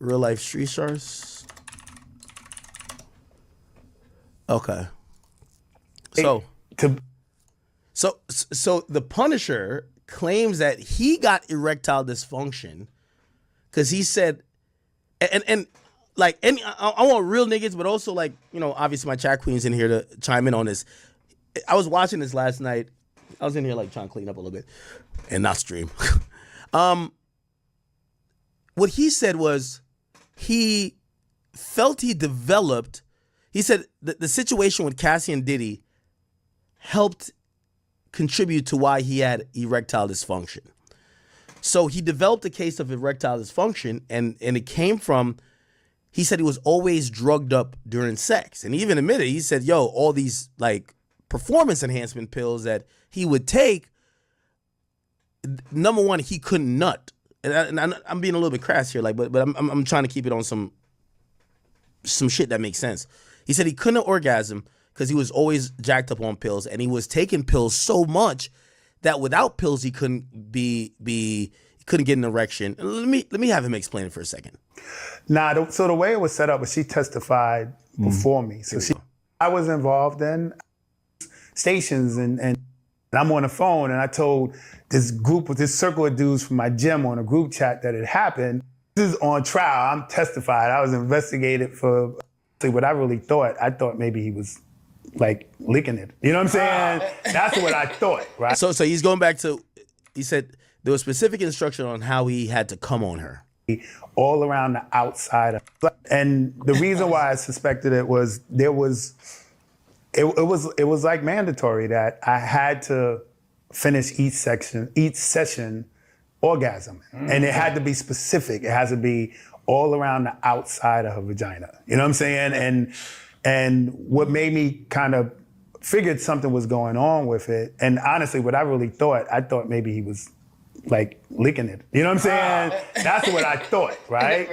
real life street stars. Okay. So the Punisher claims that he got erectile dysfunction because he said, and like, I want real niggas, but also like, you know, obviously my chat queen's in here to chime in on this. I was watching this last night. I was in here like trying to clean up a little bit and not stream. What he said was he felt he developed. He said that the situation with Cassie and Diddy helped contribute to why he had erectile dysfunction. So he developed a case of erectile dysfunction, and it came from, he said he was always drugged up during sex. And he even admitted, he said, yo, all these like performance enhancement pills that he would take, number one, he couldn't nut. And I'm being a little bit crass here, like, but I'm trying to keep it on some shit that makes sense. He said he couldn't orgasm because he was always jacked up on pills, and he was taking pills so much that without pills he couldn't he couldn't get an erection. Let me have him explain it for a second. Nah, so the way it was set up was she testified before me. So I was involved in stations, and I'm on the phone, and I told this circle of dudes from my gym on a group chat that it happened. This is on trial. I'm testified. I was investigated for what I really thought. I thought maybe he was like licking it. You know what I'm saying? That's what I thought, right? So he's going back to, he said there was specific instruction on how he had to come on her. All around the outside. And the reason why I suspected it was it was like mandatory that I had to finish each session orgasm. And it had to be specific. It has to be all around the outside of her vagina. You know what I'm saying? And what made me kind of figured something was going on with it. And honestly, what I really thought, I thought maybe he was like licking it. You know what I'm saying? That's what I thought, right?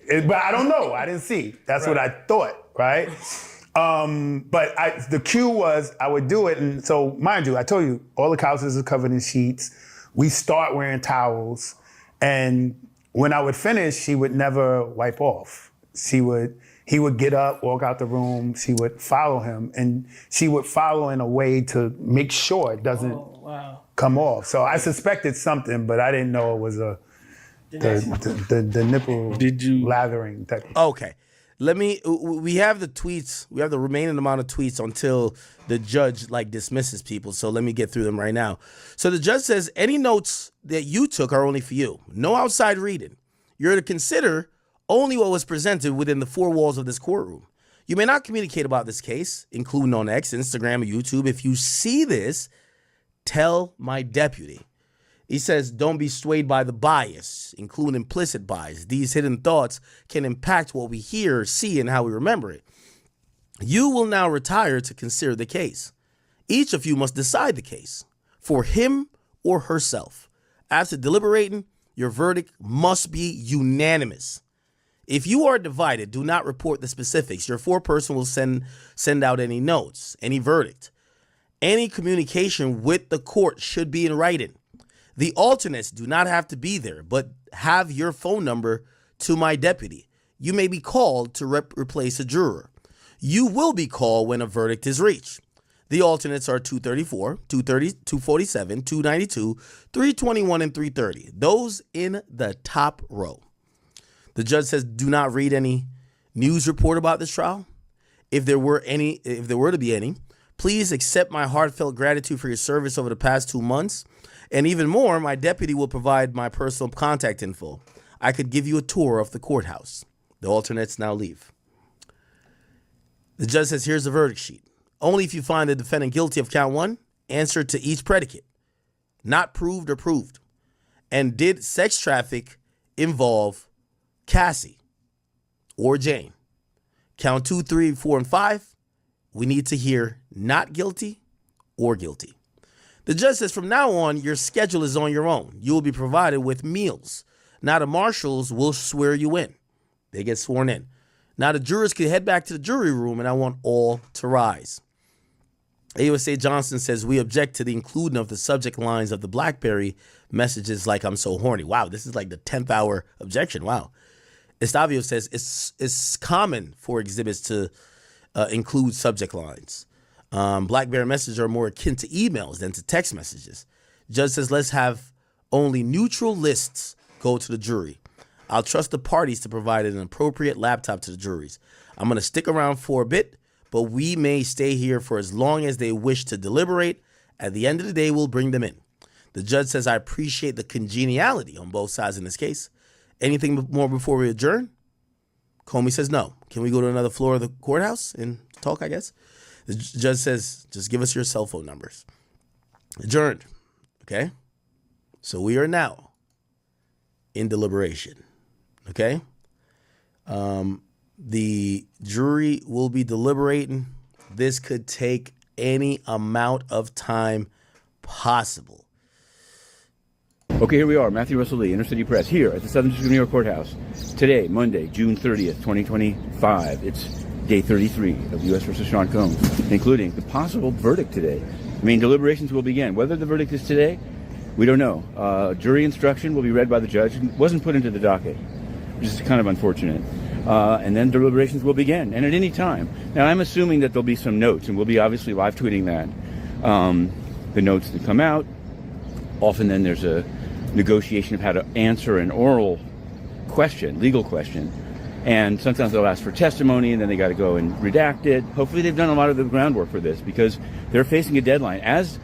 But I don't know. I didn't see. That's what I thought, right? But the cue was I would do it. And so, mind you, I told you, all the couches are covered in sheets. We start wearing towels. And when I would finish, she would never wipe off. He would get up, walk out the room. She would follow him. And she would follow in a way to make sure it doesn't come off. So I suspected something, but I didn't know it was the nipple lathering type. Okay. We have the tweets. We have the remaining amount of tweets until the judge like dismisses people. So let me get through them right now. So the judge says, any notes that you took are only for you. No outside reading. You're to consider only what was presented within the four walls of this courtroom. You may not communicate about this case, including on X, Instagram, or YouTube. If you see this, tell my deputy. He says, don't be swayed by the bias, including implicit bias. These hidden thoughts can impact what we hear, see, and how we remember it. You will now retire to consider the case. Each of you must decide the case for him or herself. After deliberating, your verdict must be unanimous. If you are divided, do not report the specifics. Your foreperson will send out any notes, any verdict. Any communication with the court should be in writing. The alternates do not have to be there, but have your phone number to my deputy. You may be called to replace a juror. You will be called when a verdict is reached. The alternates are 234, 230, 247, 292, 321, and 330. Those in the top row. The judge says, do not read any news report about this trial. If there were to be any, please accept my heartfelt gratitude for your service over the past 2 months. And even more, my deputy will provide my personal contact info. I could give you a tour of the courthouse. The alternates now leave. The judge says, here's the verdict sheet. Only if you find the defendant guilty of count 1, answer to each predicate. Not proved or proved. And did sex traffic involve Cassie or Jane? Count 2, 3, 4, and 5. We need to hear not guilty or guilty. The judge says from now on, your schedule is on your own. You will be provided with meals. Now the marshals will swear you in. They get sworn in. Now the jurors can head back to the jury room, and I want all to rise. AUSA Johnson says, we object to the inclusion of the subject lines of the BlackBerry messages like I'm so horny. Wow, this is like the 10th hour objection. Wow. Estavio says it's common for exhibits to include subject lines. BlackBerry messages are more akin to emails than to text messages. Judge says let's have only neutral lists go to the jury. I'll trust the parties to provide an appropriate laptop to the juries. I'm going to stick around for a bit, but we may stay here for as long as they wish to deliberate. At the end of the day, we'll bring them in. The judge says, I appreciate the congeniality on both sides in this case. Anything more before we adjourn? Comey says no. Can we go to another floor of the courthouse and talk, I guess? The judge says, just give us your cell phone numbers. Adjourned. Okay? So we are now in deliberation. Okay? The jury will be deliberating. This could take any amount of time possible. Okay, here we are, Matthew Russell Lee, Inner City Press, here at the Southern District of New York Courthouse. Today, Monday, June 30th, 2025. It's day 33 of U.S. v. Sean Combs, including the possible verdict today. I mean, deliberations will begin. Whether the verdict is today, we don't know. Jury instruction will be read by the judge. It wasn't put into the docket, which is kind of unfortunate. And then deliberations will begin, and at any time. Now, I'm assuming that there'll be some notes, and we'll be obviously live tweeting that. The notes that come out. Often then there's a negotiation of how to answer an oral question, legal question. And sometimes they'll ask for testimony, and then they got to go and redact it. Hopefully they've done a lot of the groundwork for this, because they're facing a deadline, and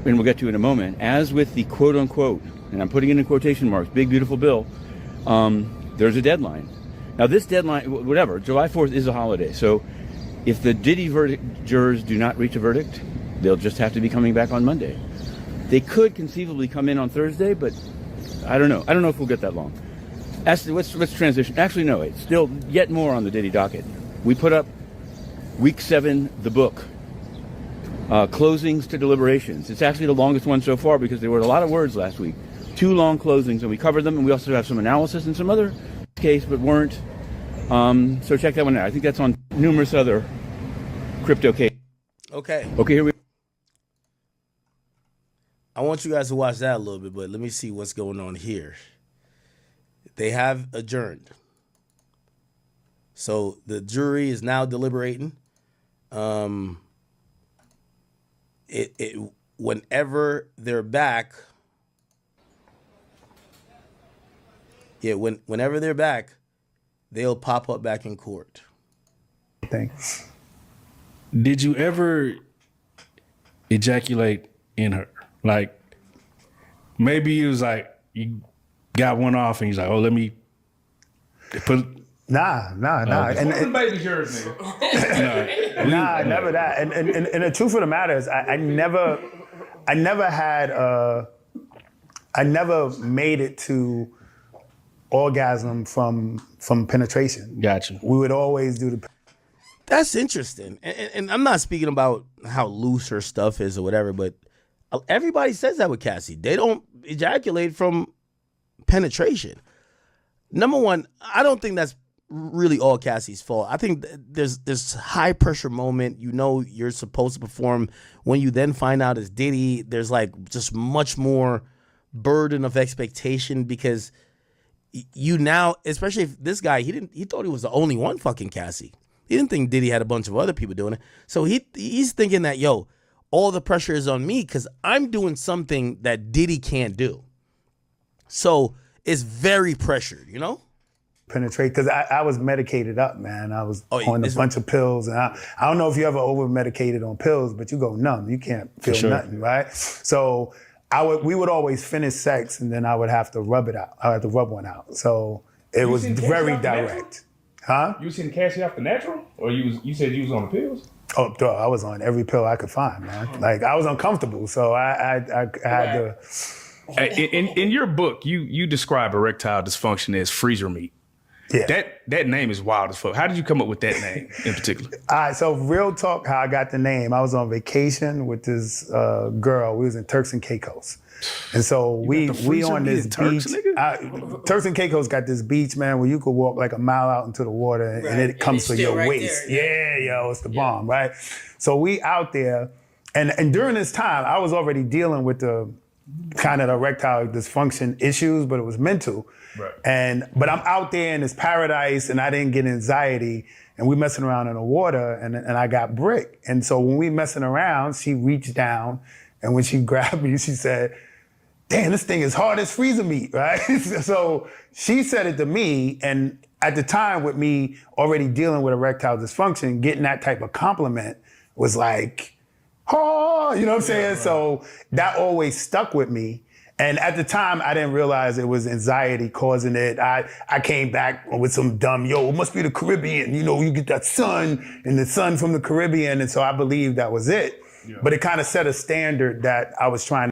we'll get to in a moment, as with the quote-unquote, and I'm putting it in quotation marks, big, beautiful bill, there's a deadline. Now this deadline, whatever, July 4th is a holiday, so if the Diddy verdict jurors do not reach a verdict, they'll just have to be coming back on Monday. They could conceivably come in on Thursday, but I don't know. I don't know if we'll get that long. Let's transition. Actually, no, it's still yet more on the Diddy docket. We put up week 7, the book, closings to deliberations. It's actually the longest one so far because there were a lot of words last week. 2 long closings, and we covered them, and we also have some analysis and some other case, but weren't. So check that one out. I think that's on numerous other crypto cases. Okay, here we I want you guys to watch that a little bit, but let me see what's going on here. They have adjourned. So the jury is now deliberating. Whenever they're back, whenever they're back, they'll pop up back in court. Thanks. Did you ever ejaculate in her? Like, maybe it was like you got one off and he's like, oh, let me put. Nah. Okay. And the baby's yours, nigga. nah, never that. And the truth of the matter is, I never made it to orgasm from penetration. Gotcha. We would always do the. That's interesting. And I'm not speaking about how loose her stuff is or whatever, but everybody says that with Cassie. They don't ejaculate from penetration. Number one, I don't think that's really all Cassie's fault. I think there's this high pressure moment. You know you're supposed to perform. When you then find out it's Diddy, there's like just much more burden of expectation because you now, especially if this guy, he thought he was the only one fucking Cassie. He didn't think Diddy had a bunch of other people doing it. So he's thinking that, yo, all the pressure is on me because I'm doing something that Diddy can't do. So it's very pressured, you know? Penetrate, because I was medicated up, man. I was on a this- bunch of pills. And I don't know if you ever over-medicated on pills, but you go numb. You can't feel nothing, right? So we would always finish sex, and then I would have to rub it out. I had to rub one out. So it was very direct. Huh? You was hitting Cassie off the natural? Or you said you was on the pills? Oh, dog, I was on every pill I could find, man. Like, I was uncomfortable, so I had to. In your book, you describe erectile dysfunction as freezer meat. Yeah. That name is wild as fuck. How did you come up with that name in particular? All right, so real talk, how I got the name. I was on vacation with this girl. We was in Turks and Caicos. And so we on this Turks, beach. nigga? Turks and Caicos got this beach, man, where you could walk like a mile out into the water and it comes to your waist. There. Yeah, yo, it's the bomb, right? So we out there, and during this time, I was already dealing with the kind of erectile dysfunction issues, but it was mental. Right. But I'm out there in this paradise and I didn't get anxiety, and we messing around in the water and I got brick. And so when we messing around, she reached down, and when she grabbed me, she said, damn, this thing is hard as freezer meat, right? So she said it to me, and at the time with me already dealing with erectile dysfunction, getting that type of compliment was like, oh, you know what I'm saying? Right. So that always stuck with me. And at the time, I didn't realize it was anxiety causing it. I came back with some dumb, it must be the Caribbean. You know, you get that sun and the sun from the Caribbean. And so I believed that was it. Yeah. But it kind of set a standard that I was trying to